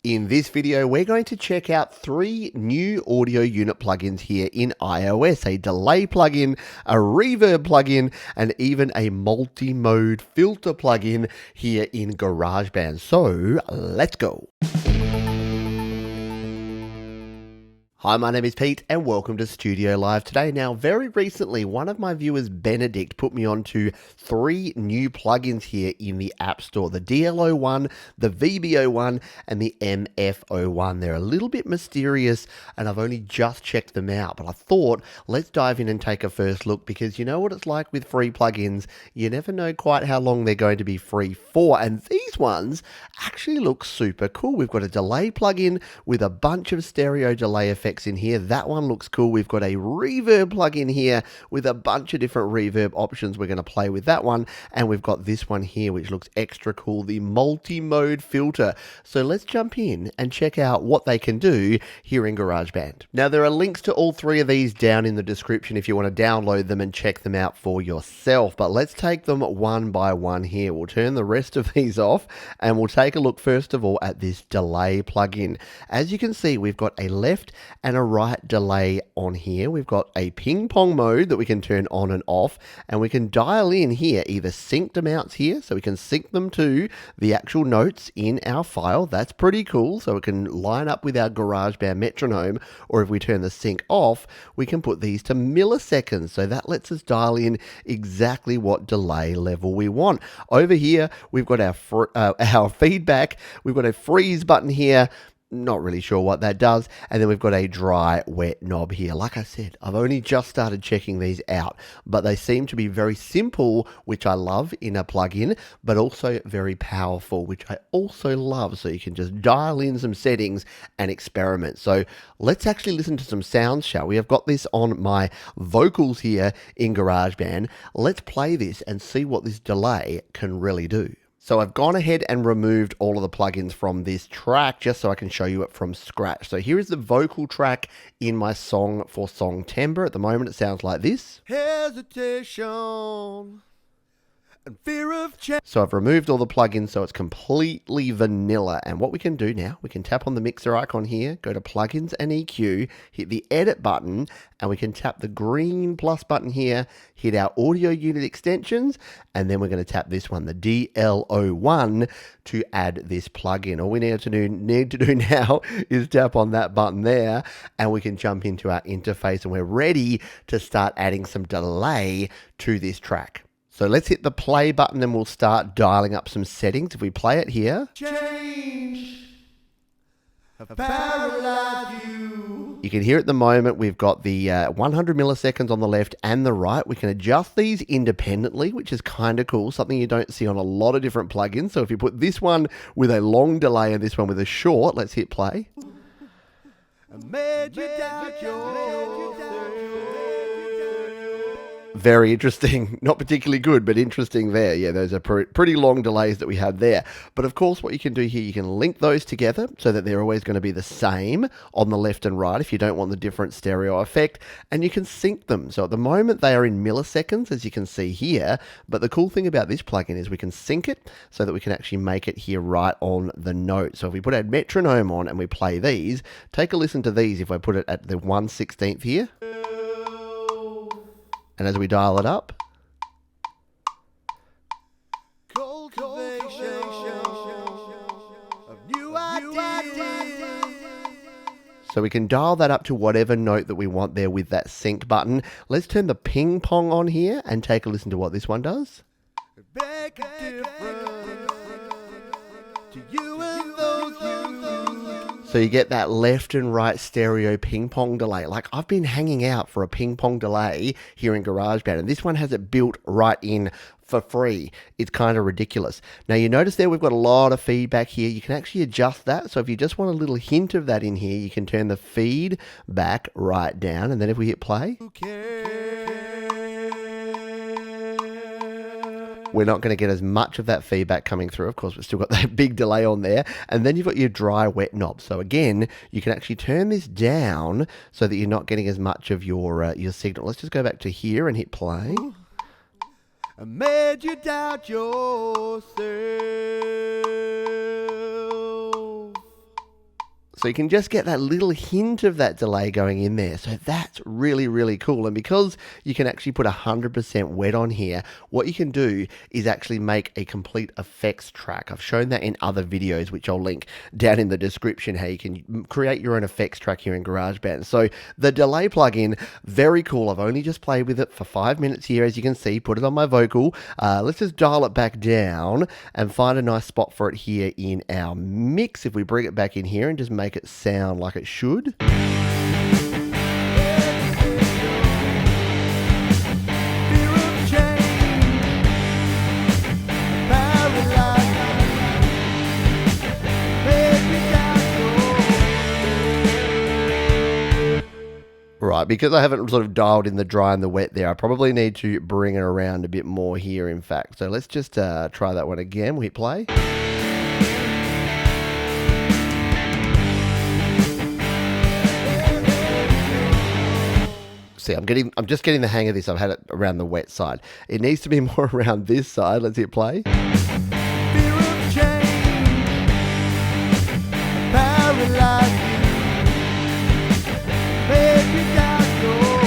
In this video, we're going to check out 3 new audio unit plugins here in iOS, a delay plugin, a reverb plugin, and even a multi-mode filter plugin here in GarageBand. So let's go. Hi, my name is Pete and welcome to Studio Live today. Now, very recently, one of my viewers, Benedict, put me on to 3 new plugins here in the App Store. The DL01, the VB01, and the MF01. They're a little bit mysterious and I've only just checked them out, but I thought let's dive in and take a first look because you know what it's like with free plugins. You never know quite how long they're going to be free for, and these ones actually look super cool. We've got a delay plugin with a bunch of stereo delay effects in here. That one looks cool. We've got a reverb plugin here with a bunch of different reverb options. We're going to play with that one. And we've got this one here, which looks extra cool, the multi-mode filter. So let's jump in and check out what they can do here in GarageBand. Now, there are links to all 3 of these down in the description if you want to download them and check them out for yourself. But let's take them one by one here. We'll turn the rest of these off and we'll take a look first of all at this delay plugin. As you can see, we've got a left and a right delay on here. We've got a ping pong mode that we can turn on and off, and we can dial in here either synced amounts here, so we can sync them to the actual notes in our file. That's pretty cool, so it can line up with our GarageBand metronome, or if we turn the sync off, we can put these to milliseconds, so that lets us dial in exactly what delay level we want. Over here, we've got our feedback, we've got a freeze button here. Not really sure what that does. And then we've got a dry wet knob here. Like I said, I've only just started checking these out, but they seem to be very simple, which I love in a plugin, but also very powerful, which I also love. So you can just dial in some settings and experiment. So let's actually listen to some sounds, shall we? I've got this on my vocals here in GarageBand. Let's play this and see what this delay can really do. So I've gone ahead and removed all of the plugins from this track just so I can show you it from scratch. So here is the vocal track in my song for song timbre. At the moment it sounds like this. Hesitation and fear of change. So I've removed all the plugins so it's completely vanilla. And what we can do now, we can tap on the mixer icon here, go to plugins and EQ, hit the edit button, and we can tap the green plus button here, hit our audio unit extensions, and then we're going to tap this one, the DL01, to add this plugin. All we need to do now is tap on that button there, and we can jump into our interface, and we're ready to start adding some delay to this track. So let's hit the play button and we'll start dialing up some settings. If we play it here. Change. You can hear at the moment we've got the 100 milliseconds on the left and the right. We can adjust these independently, which is kind of cool, something you don't see on a lot of different plugins. So if you put this one with a long delay and this one with a short, let's hit play. Very interesting, not particularly good, but interesting there. Yeah, those are pretty long delays that we had there. But of course, what you can do here, you can link those together so that they're always going to be the same on the left and right if you don't want the different stereo effect, and you can sync them. So at the moment, they are in milliseconds, as you can see here. But the cool thing about this plugin is we can sync it so that we can actually make it here right on the note. So if we put our metronome on and we play these, take a listen to these if I put it at the 1/16th here. And as we dial it up, so we can dial that up to whatever note that we want there with that sync button. Let's turn the ping pong on here and take a listen to what this one does. So you get that left and right stereo ping pong delay. Like I've been hanging out for a ping pong delay here in GarageBand, and this one has it built right in for free. It's kind of ridiculous. Now you notice there we've got a lot of feedback here. You can actually adjust that. So if you just want a little hint of that in here, you can turn the feed back right down. And then if we hit play, we're not going to get as much of that feedback coming through. Of course, we've still got that big delay on there. And then you've got your dry wet knob. So again, you can actually turn this down so that you're not getting as much of your signal. Let's just go back to here and hit play. I made you doubt yourself. So you can just get that little hint of that delay going in there. So that's really, really cool. And because you can actually put 100% wet on here, what you can do is actually make a complete effects track. I've shown that in other videos, which I'll link down in the description, how you can create your own effects track here in GarageBand. So the delay plugin, very cool. I've only just played with it for 5 minutes here, as you can see, put it on my vocal. Let's just dial it back down and find a nice spot for it here in our mix. If we bring it back in here and just make it sound like it should. Right, because I haven't sort of dialed in the dry and the wet there, I probably need to bring it around a bit more here, in fact. So let's just try that one again. We'll hit play. See, I'm just getting the hang of this. I've had it around the wet side. It needs to be more around this side. Let's hit play. Fear of change, paralyzed you, make you doubt your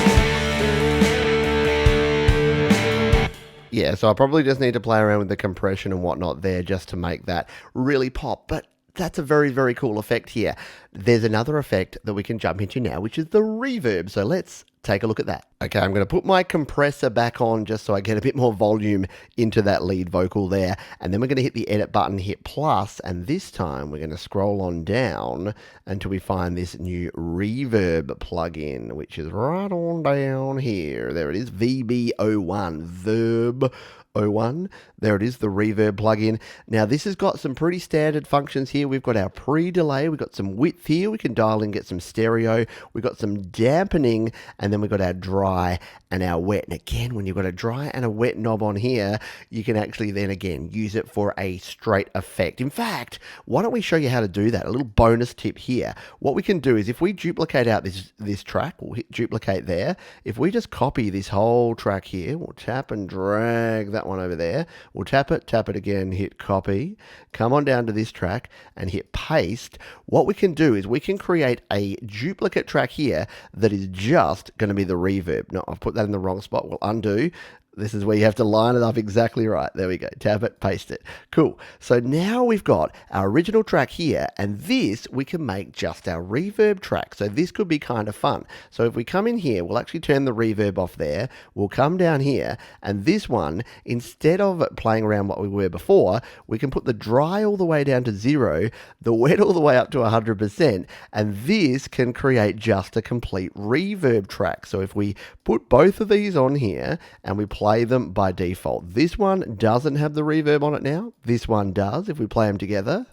faith. Yeah, so I probably just need to play around with the compression and whatnot there just to make that really pop. But that's a very, very cool effect here. There's another effect that we can jump into now, which is the reverb. So let's take a look at that. Okay, I'm going to put my compressor back on just so I get a bit more volume into that lead vocal there. And then we're going to hit the edit button, hit plus, and this time we're going to scroll on down until we find this new reverb plugin, which is right on down here. There it is, VB01 Verb. 01. There it is, the reverb plugin. Now this has got some pretty standard functions here. We've got our pre-delay, we've got some width here, we can dial in, get some stereo, we've got some dampening, and then we've got our dry and our wet. And again, when you've got a dry and a wet knob on here, you can actually then again use it for a straight effect. In fact, why don't we show you how to do that? A little bonus tip here. What we can do is if we duplicate out this track, we'll hit duplicate there. If we just copy this whole track here, we'll tap and drag that one over there. We'll tap it again, hit copy, come on down to this track and hit paste. What we can do is we can create a duplicate track here that is just going to be the reverb. No, I've put that in the wrong spot. We'll undo. This is where you have to line it up exactly right. There we go. Tap it, paste it. Cool. So now we've got our original track here, and this we can make just our reverb track. So this could be kind of fun. So if we come in here, we'll actually turn the reverb off there. We'll come down here, and this one, instead of playing around what we were before, we can put the dry all the way down to 0, the wet all the way up to 100%, and this can create just a complete reverb track. So if we put both of these on here, and we play them by default. This one doesn't have the reverb on it now. This one does. If we play them together.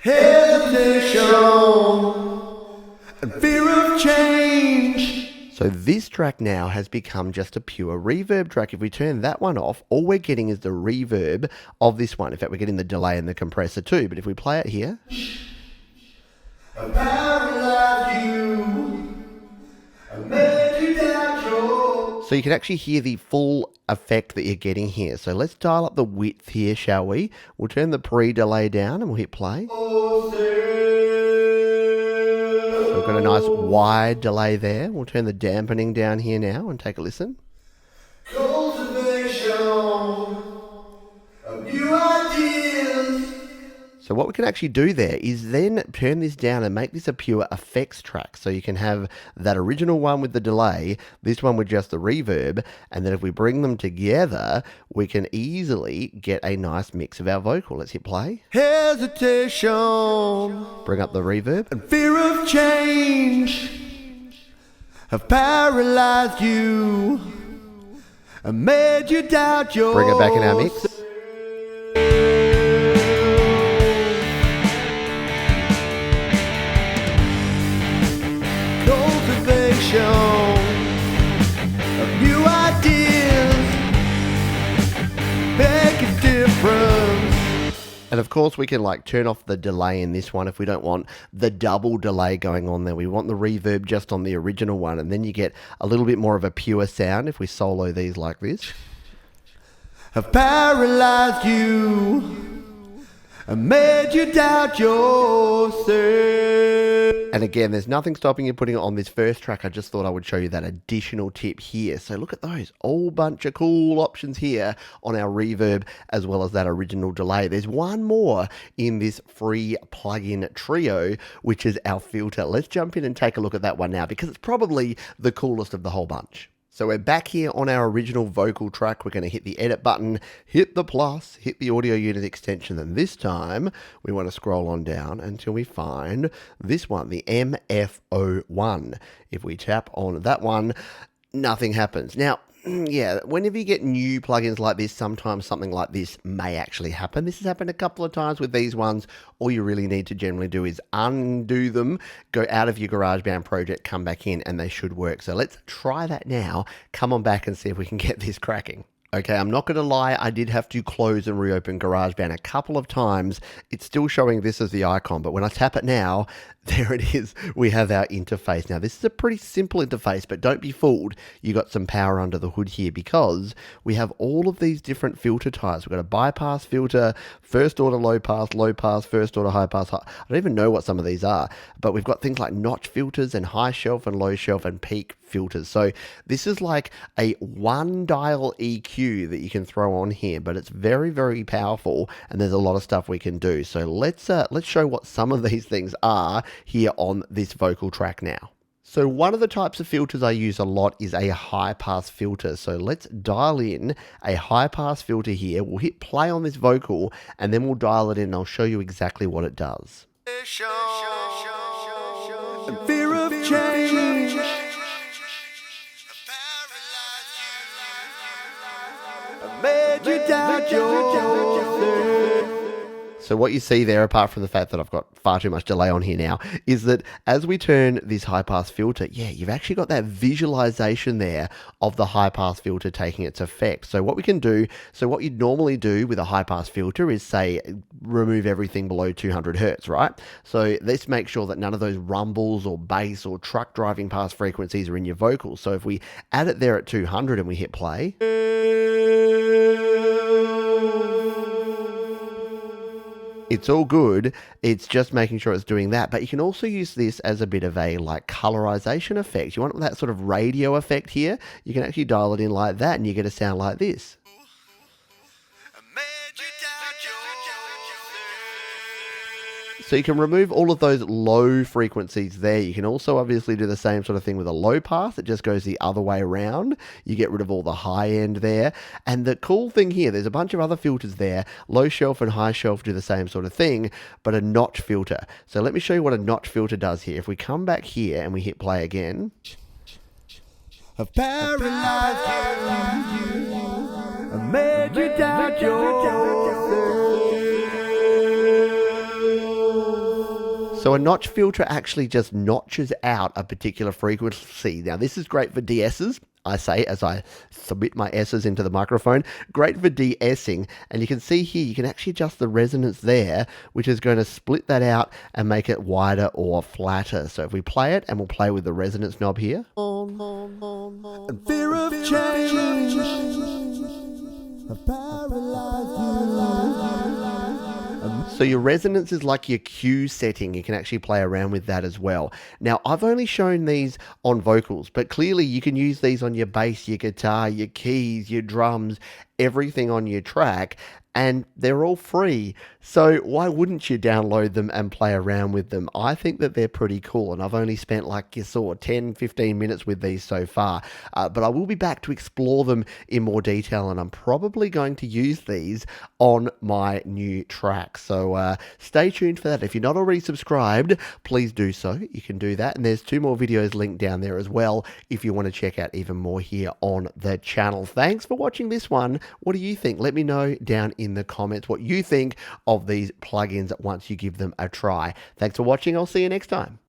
Hesitation and fear of change. So this track now has become just a pure reverb track. If we turn that one off, all we're getting is the reverb of this one. In fact, we're getting the delay and the compressor too. But if we play it here. I paralyzed you. I made you doubt your. So you can actually hear the full effect that you're getting here. So let's dial up the width here, shall we? We'll turn the pre-delay down and we'll hit play. So we've got a nice wide delay there. We'll turn the dampening down here now and take a listen. Cultivation of new ideas. So what we can actually do there is then turn this down and make this a pure effects track. So you can have that original one with the delay, this one with just the reverb, and then if we bring them together, we can easily get a nice mix of our vocal. Let's hit play. Hesitation. Bring up the reverb. And fear of change have paralyzed you and made you doubt your. Bring it back in our mix. Of new ideas make a difference. And of course we can like turn off the delay in this one if we don't want the double delay going on there. We want the reverb just on the original one, and then you get a little bit more of a pure sound if we solo these like this. Have paralyzed you made you doubt yourself. And again, there's nothing stopping you putting it on this first track. I just thought I would show you that additional tip here. So look at those, whole bunch of cool options here on our reverb as well as that original delay. There's one more in this free plugin trio, which is our filter. Let's jump in and take a look at that one now because it's probably the coolest of the whole bunch. So we're back here on our original vocal track. We're going to hit the edit button, hit the plus, hit the audio unit extension, and this time we want to scroll on down until we find this one, the MF01. If we tap on that one, nothing happens. Now, yeah, whenever you get new plugins like this, sometimes something like this may actually happen. This has happened a couple of times with these ones. All you really need to generally do is undo them, go out of your GarageBand project, come back in, and they should work. So let's try that now. Come on back and see if we can get this cracking. Okay, I'm not going to lie, I did have to close and reopen GarageBand a couple of times. It's still showing this as the icon, but when I tap it now, there it is. We have our interface. Now, this is a pretty simple interface, but don't be fooled. You got some power under the hood here because we have all of these different filter types. We've got a bypass filter, first order low pass, first order high pass. I don't even know what some of these are, but we've got things like notch filters and high shelf and low shelf and peak filters. So this is like a one dial EQ that you can throw on here, but it's very, very powerful, and there's a lot of stuff we can do. So let's show what some of these things are here on this vocal track now. So one of the types of filters I use a lot is a high pass filter. So let's dial in a high pass filter here. We'll hit play on this vocal and then we'll dial it in and I'll show you exactly what it does. Fear of change. Made you doubt yourself. So what you see there, apart from the fact that I've got far too much delay on here now, is that as we turn this high-pass filter, yeah, you've actually got that visualization there of the high-pass filter taking its effect. So what we can do, so what you'd normally do with a high-pass filter is, say, remove everything below 200 hertz, right? So this makes sure that none of those rumbles or bass or truck driving past frequencies are in your vocals. So if we add it there at 200 and we hit play, it's all good. It's just making sure it's doing that. But you can also use this as a bit of a like colorization effect. You want that sort of radio effect here. You can actually dial it in like that and you get a sound like this. So you can remove all of those low frequencies there. You can also obviously do the same sort of thing with a low pass. It just goes the other way around. You get rid of all the high end there. And the cool thing here, there's a bunch of other filters there. Low shelf and high shelf do the same sort of thing, but a notch filter. So let me show you what a notch filter does here. If we come back here and we hit play again. I've paralyzed you. I made you doubt yourself. So a notch filter actually just notches out a particular frequency. Now this is great for DSs, I say as I submit my S's into the microphone. Great for de-essing, and you can see here you can actually adjust the resonance there, which is going to split that out and make it wider or flatter. So if we play it, and we'll play with the resonance knob here. Fear of change. So your resonance is like your Q setting. You can actually play around with that as well. Now, I've only shown these on vocals, but clearly you can use these on your bass, your guitar, your keys, your drums, everything on your track, and they're all free. So why wouldn't you download them and play around with them? I think that they're pretty cool, and I've only spent, like you saw, 10-15 minutes with these so far. But I will be back to explore them in more detail, and I'm probably going to use these on my new track. So stay tuned for that. If you're not already subscribed, please do so. You can do that, and there's 2 more videos linked down there as well if you want to check out even more here on the channel. Thanks for watching this one. What do you think? Let me know down in the comments what you think of these plugins once you give them a try. Thanks for watching. I'll see you next time.